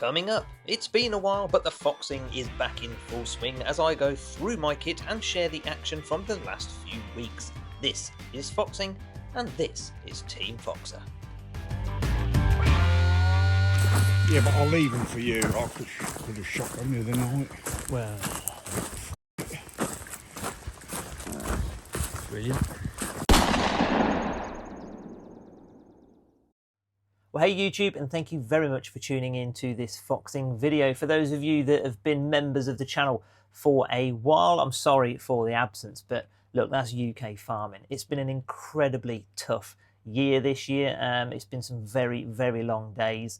Coming up, it's been a while, but the foxing is back in full swing as I go through my kit and share the action from the last few weeks. This is Foxing, and this is Team Foxer. Yeah, but I'll leave them for you. I could have shot them the other night. Well, brilliant. Well, hey YouTube, and thank you very much for tuning in to this foxing video. For those of you that have been members of the channel for a while, I'm sorry for the absence, but look, that's UK farming. It's been an incredibly tough year this year. It's been some very, very long days,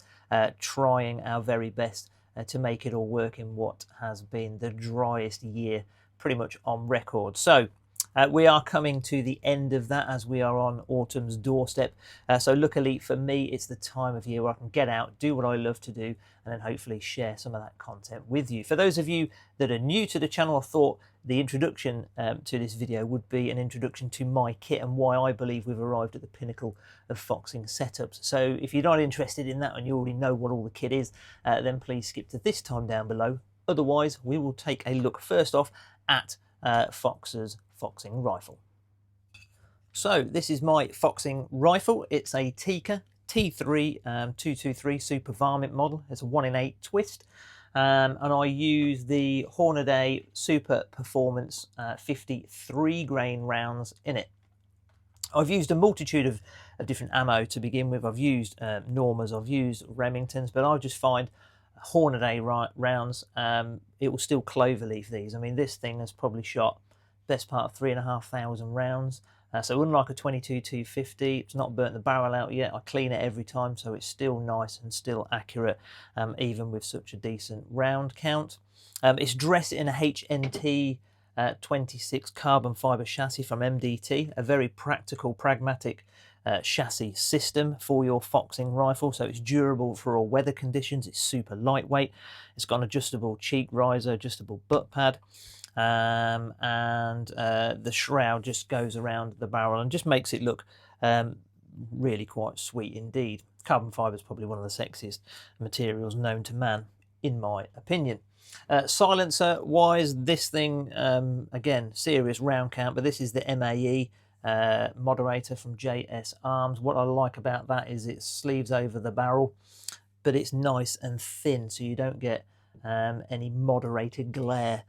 trying our very best to make it all work in what has been the driest year pretty much on record. So we are coming to the end of that as we are on autumn's doorstep. So luckily for me, it's the time of year where I can get out, do what I love to do, and then hopefully share some of that content with you. For those of you that are new to the channel, I thought the introduction to this video would be an introduction to my kit and why I believe we've arrived at the pinnacle of foxing setups. So if you're not interested in that and you already know what all the kit is, then please skip to this time down below. Otherwise, we will take a look first off at Foxer's foxing rifle. So this is my foxing rifle. It's a Tikka T3 223 Super Varmint model. It's a 1 in 8 twist, and I use the Hornady Super Performance 53 grain rounds in it. I've used a multitude of different ammo to begin with. I've used Normas, I've used Remingtons, but I just find Hornady rounds, it will still cloverleaf these. I mean, this thing has probably shot best part of 3,500 rounds. So unlike a 22 250, it's not burnt the barrel out yet. I clean it every time, so it's still nice and still accurate, even with such a decent round count. It's dressed in a HNT 26 carbon fibre chassis from MDT, a very practical, pragmatic chassis system for your foxing rifle. So it's durable for all weather conditions. It's super lightweight. It's got an adjustable cheek riser, adjustable butt pad. And the shroud just goes around the barrel and just makes it look really quite sweet indeed. Carbon fibre is probably one of the sexiest materials known to man, in my opinion. Silencer wise, this thing, again, serious round count, but this is the MAE moderator from JS Arms. What I like about that is it sleeves over the barrel, but it's nice and thin, so you don't get any moderated glare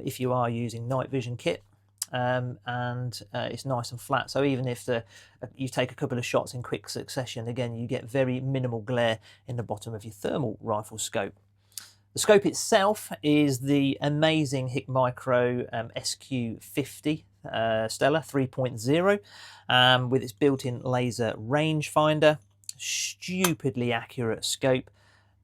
if you are using night vision kit, and it's nice and flat, so even if you take a couple of shots in quick succession, again you get very minimal glare in the bottom of your thermal rifle scope. The scope itself is the amazing HIKMICRO SQ50 Stella 3.0 with its built-in laser rangefinder. Stupidly accurate scope.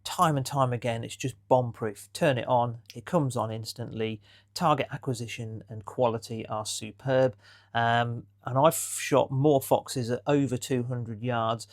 Time and time again, it's just bomb-proof. Turn it on, it comes on instantly. Target acquisition and quality are superb. And I've shot more foxes at over 200 yards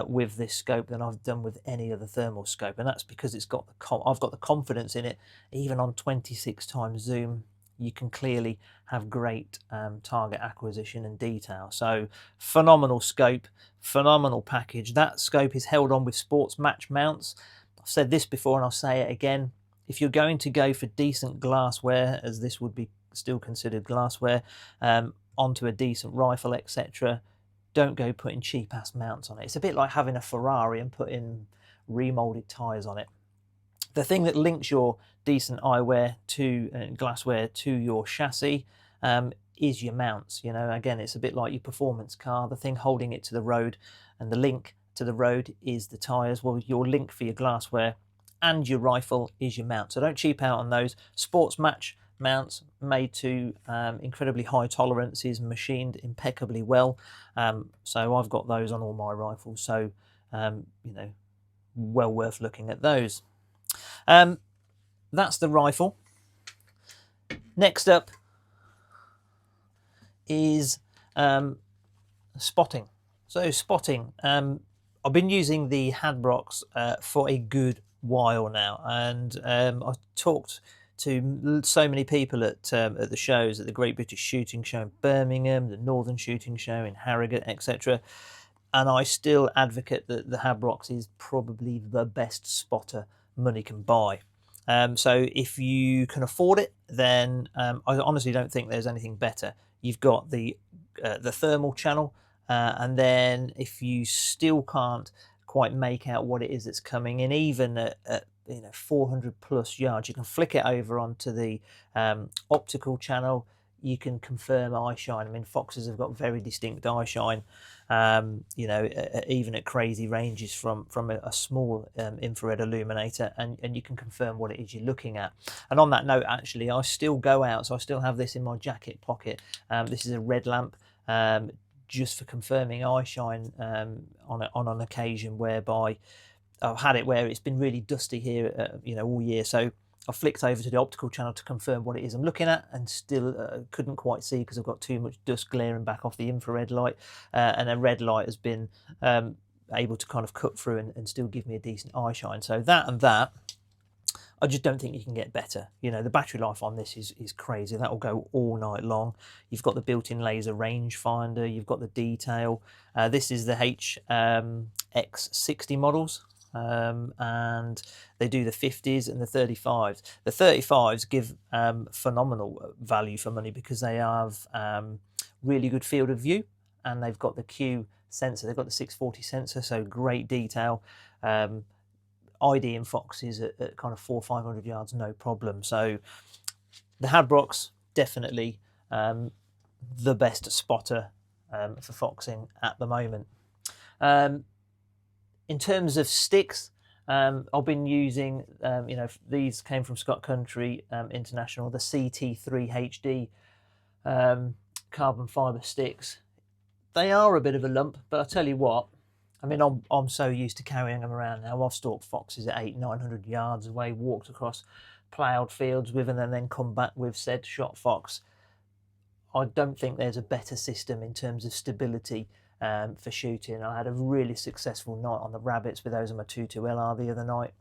with this scope than I've done with any other thermal scope, and that's because it's got I've got the confidence in it. Even on 26 times zoom, you can clearly have great target acquisition and detail. So phenomenal scope, phenomenal package. That scope is held on with sports match mounts. I've said this before and I'll say it again. If you're going to go for decent glassware, as this would be still considered glassware, onto a decent rifle, etc., don't go putting cheap ass mounts on it. It's a bit like having a Ferrari and putting remolded tyres on it. The thing that links your decent eyewear to glassware to your chassis is your mounts. You know, again, it's a bit like your performance car. The thing holding it to the road, and the link to the road is the tyres. Well, your link for your glassware and your rifle is your mount. So don't cheap out on those. Sports match mounts made to incredibly high tolerances, machined impeccably well. So I've got those on all my rifles. So, you know, well worth looking at those. That's the rifle. Next up is spotting. So spotting, I've been using the Hadbrocks for a good while now, and I've talked to so many people at the shows, at the Great British Shooting Show in Birmingham, the Northern Shooting Show in Harrogate, etc. And I still advocate that the Hadbrocks is probably the best spotter money can buy. So if you can afford it, then I honestly don't think there's anything better. You've got the thermal channel, and then if you still can't quite make out what it is that's coming in, even at 400 plus yards, you can flick it over onto the optical channel. You can confirm eye shine. I mean, foxes have got very distinct eye shine, even at crazy ranges from a small infrared illuminator, and you can confirm what it is you're looking at. And on that note, actually, I still go out, so I still have this in my jacket pocket. This is a red lamp, just for confirming eye shine on an occasion whereby I've had it where it's been really dusty here, all year. So I flicked over to the optical channel to confirm what it is I'm looking at, and still couldn't quite see because I've got too much dust glaring back off the infrared light, and a red light has been able to kind of cut through and still give me a decent eye shine. So that, I just don't think you can get better. The battery life on this is crazy. That will go all night long. You've got the built-in laser rangefinder. You've got the detail. This is the X60 models. And they do the 50s and the 35s. The 35s give phenomenal value for money because they have really good field of view, and they've got the Q sensor. They've got the 640 sensor, so great detail. ID in foxes at kind of 400-500 yards, no problem. So the Hadbrok's definitely the best spotter for foxing at the moment. In terms of sticks, I've been using, these came from Scott Country International, the CT3 HD carbon fibre sticks. They are a bit of a lump, but I tell you what, I mean, I'm so used to carrying them around now. I've stalked foxes at 800-900 yards away, walked across ploughed fields with them, and then come back with said shot fox. I don't think there's a better system in terms of stability for shooting. I had a really successful night on the rabbits with those on my 2.2 LR the other night,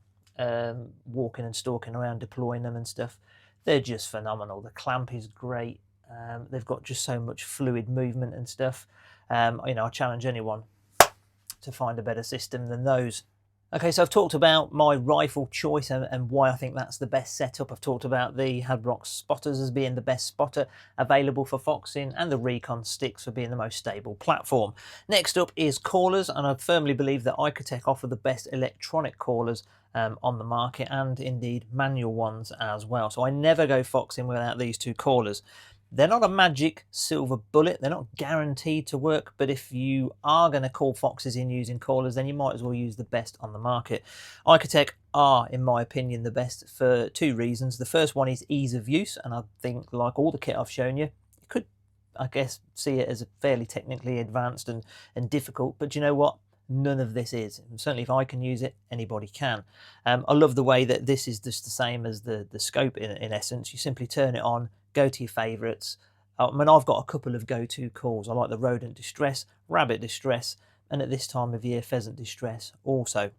walking and stalking around, deploying them and stuff. They're just phenomenal. The clamp is great. They've got just so much fluid movement and stuff. I challenge anyone to find a better system than those. Okay, so I've talked about my rifle choice and why I think that's the best setup. I've talked about the Hadbrok spotters as being the best spotter available for foxing, and the Rekon Sticks for being the most stable platform. Next up is callers, and I firmly believe that HIKMICRO offer the best electronic callers on the market, and indeed manual ones as well. So I never go foxing without these two callers. They're not a magic silver bullet. They're not guaranteed to work, but if you are going to call foxes in using callers, then you might as well use the best on the market. HIKMICRO are, in my opinion, the best for two reasons. The first one is ease of use, and I think, like all the kit I've shown you, you could, I guess, see it as a fairly technically advanced and difficult, but you know what? None of this is. And certainly if I can use it, anybody can. I love the way that this is just the same as the scope in essence. You simply turn it on, go to your favourites. I mean, I've got a couple of go-to calls. I like the rodent distress, rabbit distress, and at this time of year, pheasant distress also.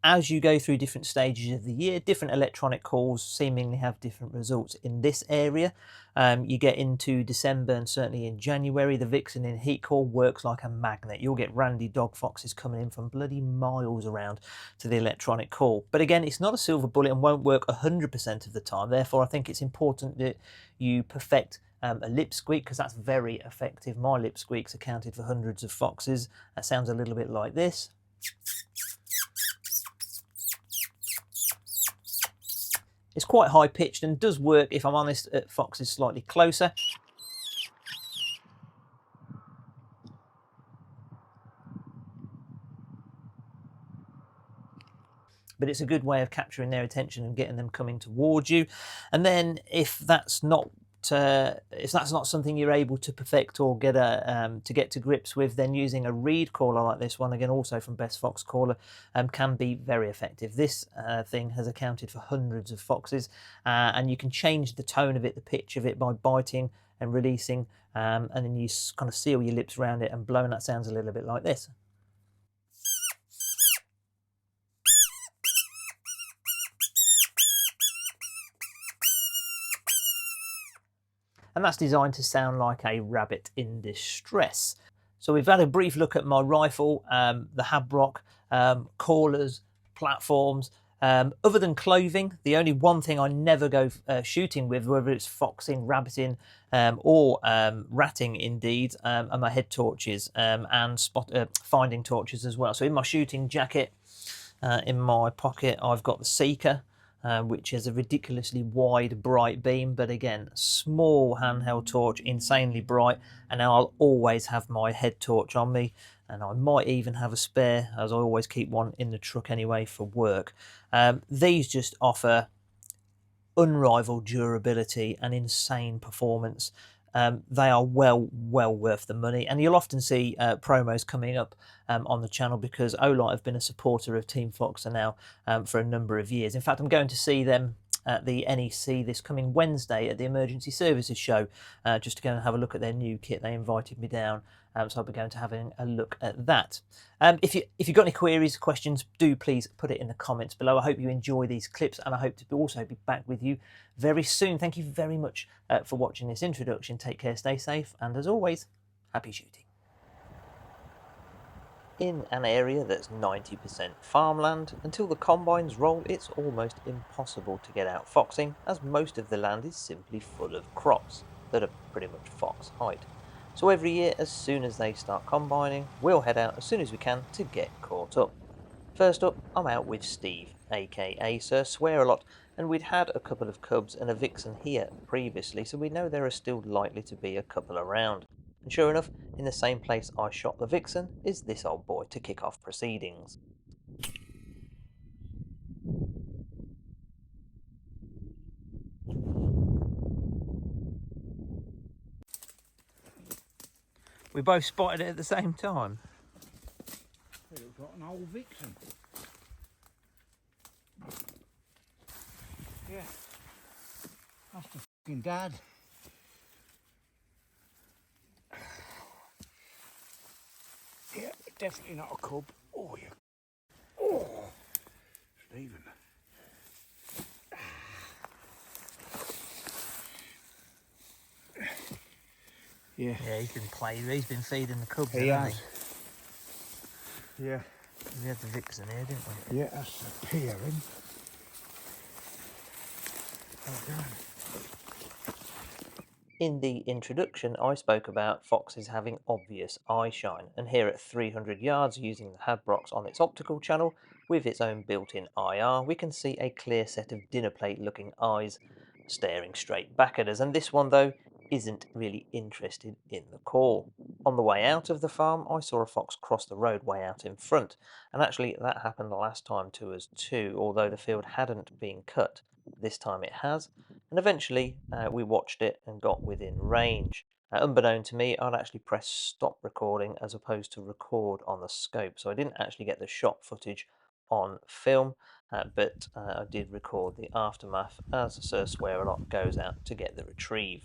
As you go through different stages of the year, different electronic calls seemingly have different results. In this area, you get into December and certainly in January, the vixen in heat call works like a magnet. You'll get randy dog foxes coming in from bloody miles around to the electronic call. But again, it's not a silver bullet and won't work 100% of the time. Therefore, I think it's important that you perfect a lip squeak, because that's very effective. My lip squeaks accounted for hundreds of foxes. That sounds a little bit like this. It's quite high pitched and does work, if I'm honest, at foxes slightly closer. But it's a good way of capturing their attention and getting them coming towards you. And then if that's not something you're able to perfect or get to grips with, then using a reed caller like this one, again also from Best Fox Caller, can be very effective. This thing has accounted for hundreds of foxes, and you can change the tone of it, the pitch of it, by biting and releasing, and then you kind of seal your lips around it and blow, and that sounds a little bit like this. And that's designed to sound like a rabbit in distress. So we've had a brief look at my rifle, the Hadbrok, callers, platforms, Other than clothing, the only one thing I never go shooting with, whether it's foxing, rabbiting, or ratting indeed, are my head torches and finding torches as well. So in my shooting jacket, in my pocket, I've got the Seeker, which is a ridiculously wide, bright beam, but again, small handheld torch, insanely bright, and now I'll always have my head torch on me, and I might even have a spare, as I always keep one in the truck anyway for work. These just offer unrivaled durability and insane performance. They are well worth the money, and you'll often see promos coming up on the channel because Olight have been a supporter of Team Foxer now for a number of years. In fact, I'm going to see them at the NEC this coming Wednesday at the Emergency Services Show, just to go and have a look at their new kit. They invited me down, so I'll be going to having a look at that. If you've got any queries, questions, do please put it in the comments below. I hope you enjoy these clips, and I hope to also be back with you very soon. Thank you very much for watching this introduction. Take care, stay safe, and as always, happy shooting. In an area that's 90% farmland, until the combines roll, it's almost impossible to get out foxing, as most of the land is simply full of crops that are pretty much fox height. So every year, as soon as they start combining, we'll head out as soon as we can to get caught up. First up, I'm out with Steve, aka Sir Swear-A-Lot, and we'd had a couple of cubs and a vixen here previously, so we know there are still likely to be a couple around. And sure enough, in the same place I shot the vixen is this old boy to kick off proceedings. We both spotted it at the same time. It looks like an old vixen. Yeah. That's the fucking dad. Yeah, definitely not a cub. Oh, yeah. Oh, Stephen. Yeah. Yeah, he's been playing. He's been feeding the cubs. He has. Yeah. We had the vixen here, didn't we? Yeah, that's the pairing. Okay. In the introduction, I spoke about foxes having obvious eye shine, and here at 300 yards using the Hadbrox on its optical channel with its own built-in IR, we can see a clear set of dinner plate looking eyes staring straight back at us, and this one though isn't really interested in the call. On the way out of the farm, I saw a fox cross the road way out in front, and actually that happened the last time to us too, although the field hadn't been cut. This time it has, and eventually we watched it and got within range. Unbeknown to me, I'd actually pressed stop recording as opposed to record on the scope, so I didn't actually get the shot footage on film, but I did record the aftermath as Sir Swear-A-Lot goes out to get the retrieve.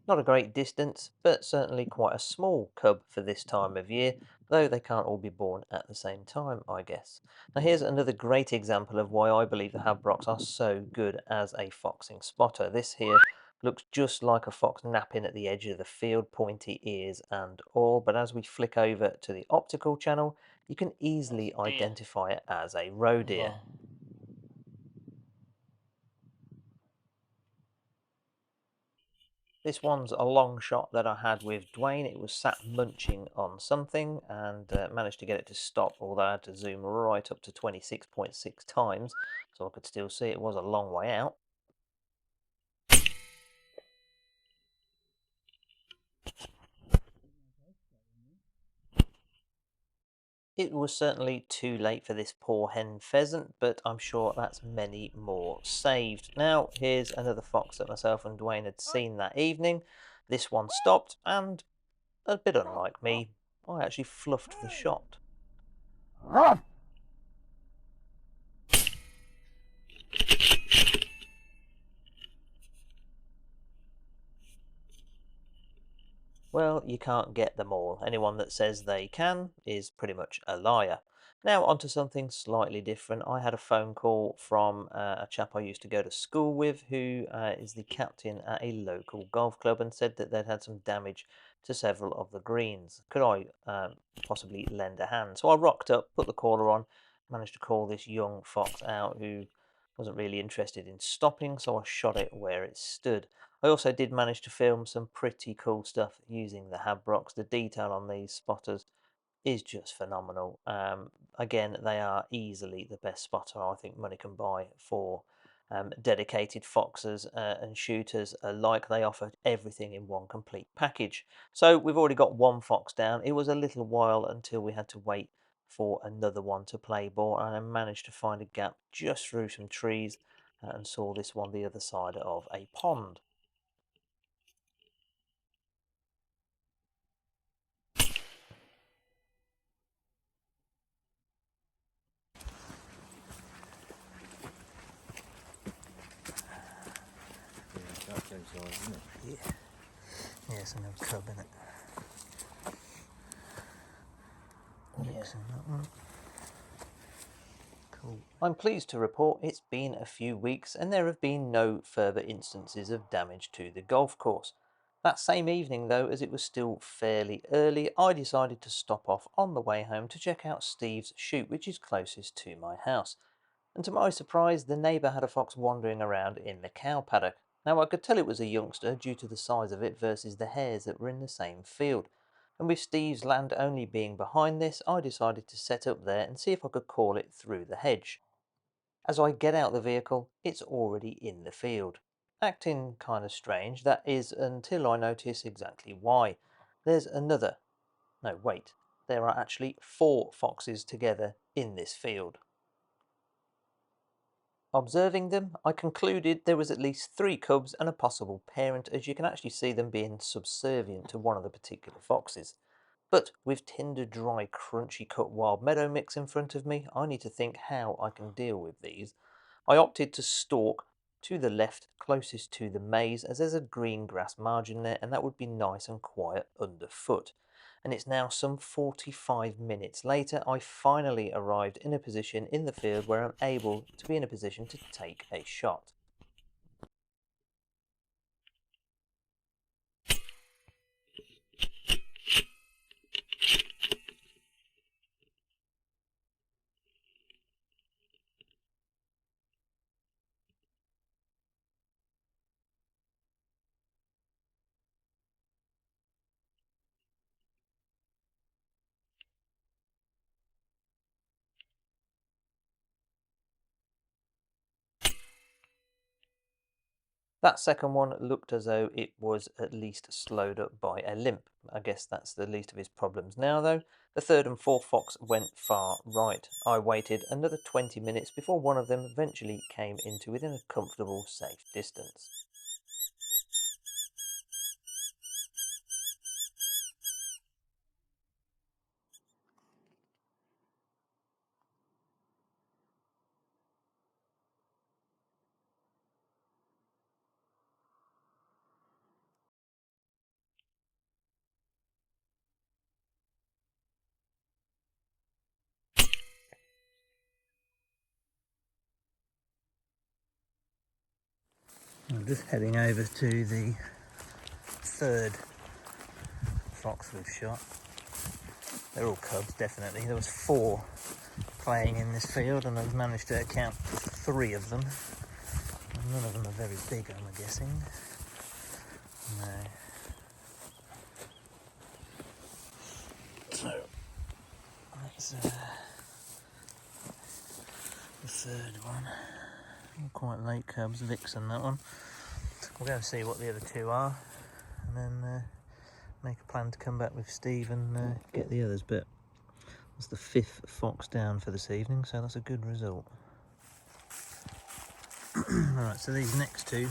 Not a great distance, but certainly quite a small cub for this time of year, though they can't all be born at the same time, I guess. Now here's another great example of why I believe the Hadbrox are so good as a foxing spotter. This here looks just like a fox napping at the edge of the field, pointy ears and all, but as we flick over to the optical channel, you can easily identify it as a roe deer. This one's a long shot that I had with Dwayne. It was sat munching on something and managed to get it to stop, although I had to zoom right up to 26.6 times so I could still see it was a long way out. It was certainly too late for this poor hen pheasant, but I'm sure that's many more saved. Now, here's another fox that myself and Dwayne had seen that evening. This one stopped, and a bit unlike me, I actually fluffed the shot. Well, you can't get them all. Anyone that says they can is pretty much a liar. Now, onto something slightly different. I had a phone call from a chap I used to go to school with who is the captain at a local golf club and said that they'd had some damage to several of the greens. Could I possibly lend a hand? So I rocked up, put the caller on, managed to call this young fox out who wasn't really interested in stopping, so I shot it where it stood. I also did manage to film some pretty cool stuff using the Habrox. The detail on these spotters is just phenomenal. Again, they are easily the best spotter I think money can buy for dedicated foxers and shooters alike. They offer everything in one complete package. So we've already got one fox down. It was a little while until we had to wait for another one to play ball, and I managed to find a gap just through some trees and saw this one the other side of a pond. Yeah, it's another cub in it. Yes, that one. Cool. I'm pleased to report it's been a few weeks and there have been no further instances of damage to the golf course. That same evening, though, as it was still fairly early, I decided to stop off on the way home to check out Steve's shoot, which is closest to my house. And to my surprise, the neighbour had a fox wandering around in the cow paddock. Now, I could tell it was a youngster due to the size of it versus the hares that were in the same field. And with Steve's land only being behind this, I decided to set up there and see if I could call it through the hedge. As I get out the vehicle, it's already in the field. Acting kind of strange, that is, until I notice exactly why. There's another. No, wait. There are actually 4 foxes together in this field. Observing them, I concluded there was at least 3 cubs and a possible parent, as you can actually see them being subservient to one of the particular foxes. But with tender, dry, crunchy cut wild meadow mix in front of me, I need to think how I can deal with these. I opted to stalk to the left, closest to the maize, as there's a green grass margin there, and that would be nice and quiet underfoot. And it's now some 45 minutes later, I finally arrived in a position in the field where I'm able to be in a position to take a shot. That second one looked as though it was at least slowed up by a limp. I guess that's the least of his problems now, though. The third and fourth fox went far right. I waited another 20 minutes before one of them eventually came into within a comfortable, safe distance. I'm just heading over to the third fox we've shot. They're all cubs, definitely. There was 4 playing in this field, and I've managed to account for 3 of them. And none of them are very big, I'm guessing. No. So that's the third one. Quite late cubs, vixen that one. We'll go and see what the other 2 are, and then make a plan to come back with Steve and get the others. But that's the 5th fox down for this evening, so that's a good result. Alright, so these next two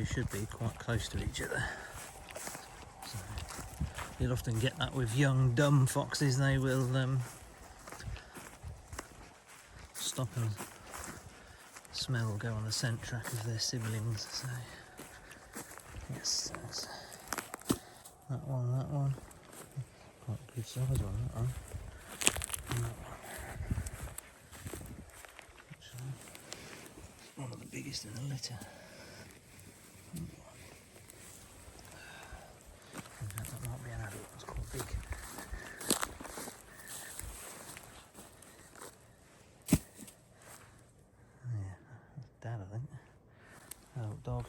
should be quite close to each other. So you'll often get that with young dumb foxes. They will stop and smell, go on the scent track of their siblings. So yes, That one. Quite a good size one, that one. And that one. Actually, it's one of the biggest in the litter. In fact, that might be an adult, it's quite big. Yeah, that's Dad, I think. Adult dog.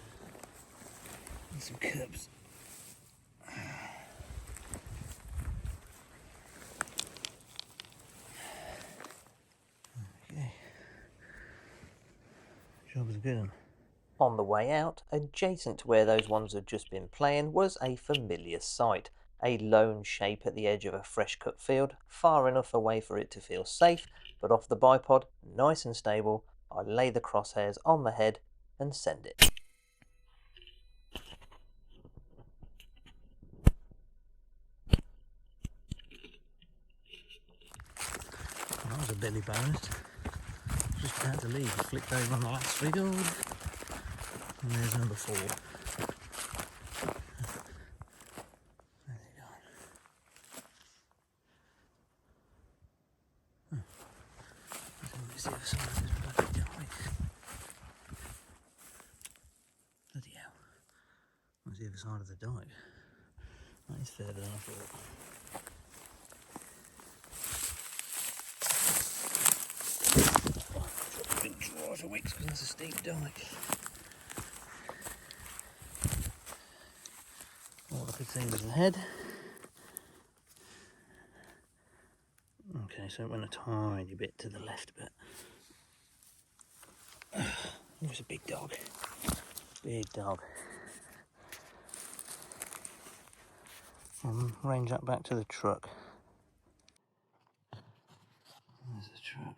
And some cubs. Okay. Job is a good one. On the way out, adjacent to where those ones had just been playing, was a familiar sight. A lone shape at the edge of a fresh cut field, far enough away for it to feel safe, but off the bipod, nice and stable. I lay the crosshairs on the head and send it. That was a belly bonus. Just about to leave. I flicked over on the last field. And there's number 4. Where's he gone? Where's the other side of this bloody dike? Bloody hell. Where's the other side of the dike? That is further than I thought. Water wicks because that's a steep dike. All I could see was the head. Okay, so it went a tiny bit to the left, but it was a big dog. Big dog. Range that back to the truck. There's the truck.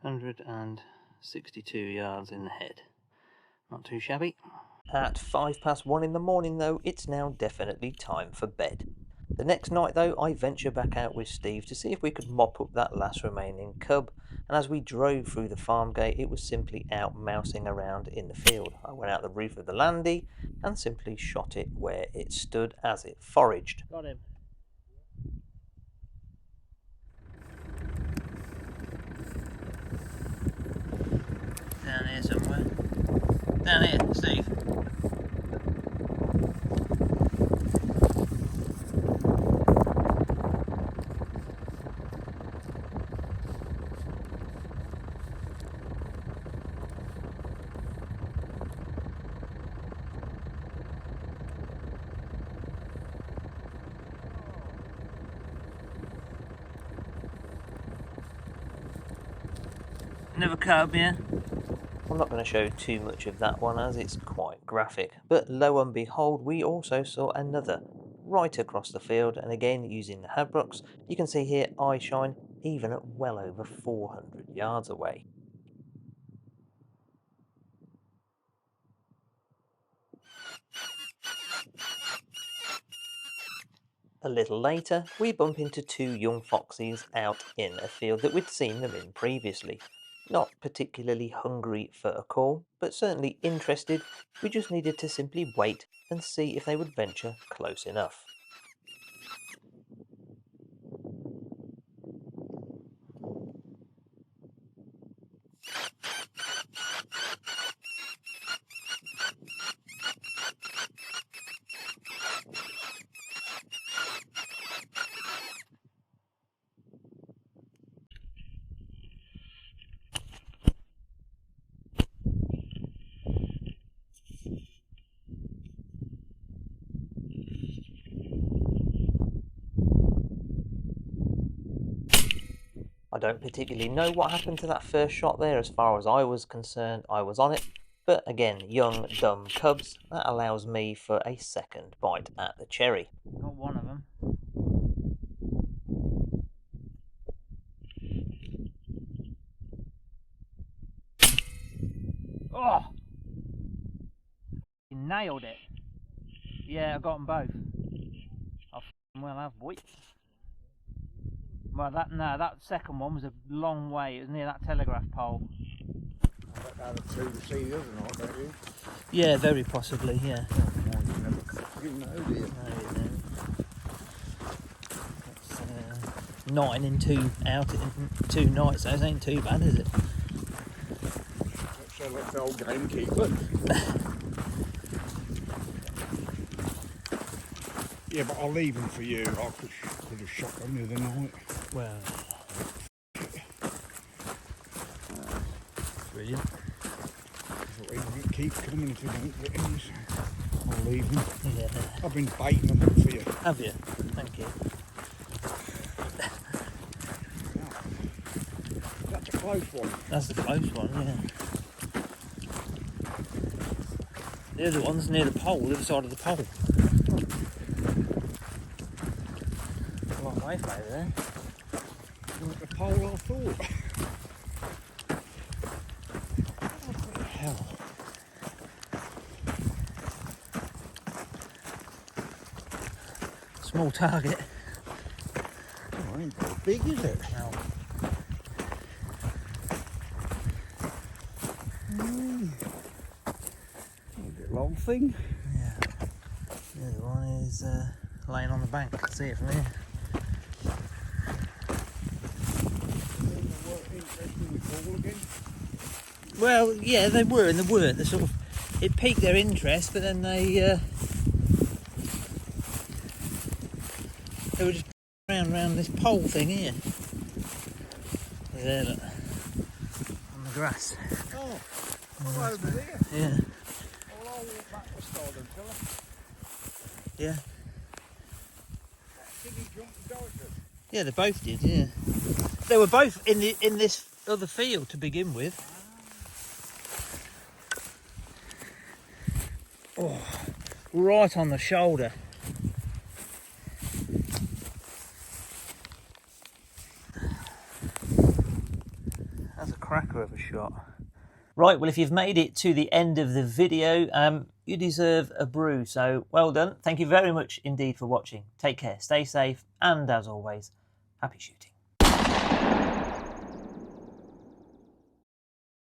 162 yards in the head. Not too shabby. At 1:05 in the morning though, it's now definitely time for bed. The next night though, I venture back out with Steve to see if we could mop up that last remaining cub, and as we drove through the farm gate, it was simply out mousing around in the field. I went out the roof of the landy and simply shot it where it stood as it foraged. Got him. Down here somewhere. Down here, Steve. Another cub, yeah? I'm not going to show too much of that one as it's quite graphic, but lo and behold we also saw another right across the field, and again using the Hadbrooks you can see here eye shine even at well over 400 yards away. A little later we bump into 2 young foxes out in a field that we'd seen them in previously. Not particularly hungry for a call, but certainly interested. We just needed to simply wait and see if they would venture close enough. I don't particularly know what happened to that first shot there. As far as I was concerned, I was on it. But again, young, dumb cubs, that allows me for a second bite at the cherry. Got one of them. Oh! You nailed it. Yeah, I got them both. I well have, boy. Well, that second one was a long way. It was near that telegraph pole. Out of two to see the other night, don't you? Yeah, very possibly, yeah. Oh, mine, you never fucking know, do you? No, you don't. It's 9 in 2 out in 2 nights, so it ain't too bad, is it? So let's old gamekeeper. Yeah, but I'll leave them for you. I could have shot them the other night. Well, brilliant. They won't keep coming if you don't get any, so I'll leave them. Yeah. I've been baiting them up for you. Have you? Thank you. That's a close one. That's the close one, yeah. The other one's near the pole, the other side of the pole. A long way from over there. Not the pole I thought. What the hell? Small target. Oh, ain't very big, is it? No. Long thing. Yeah. The other one is laying on the bank. I can see it from here. Well, yeah, they were and they weren't. They sort of, it piqued their interest, but then they were just around this pole thing here. There, look, on the grass. Oh, over there. Yeah. I'll walk back to start them, shall I? Yeah. Did he jump the dodgers? Yeah, they both did. Yeah. They were both in this other field to begin with. Oh, right on the shoulder. That's a cracker of a shot. Right, well, if you've made it to the end of the video, you deserve a brew. So well done. Thank you very much indeed for watching. Take care, stay safe, and as always, happy shooting.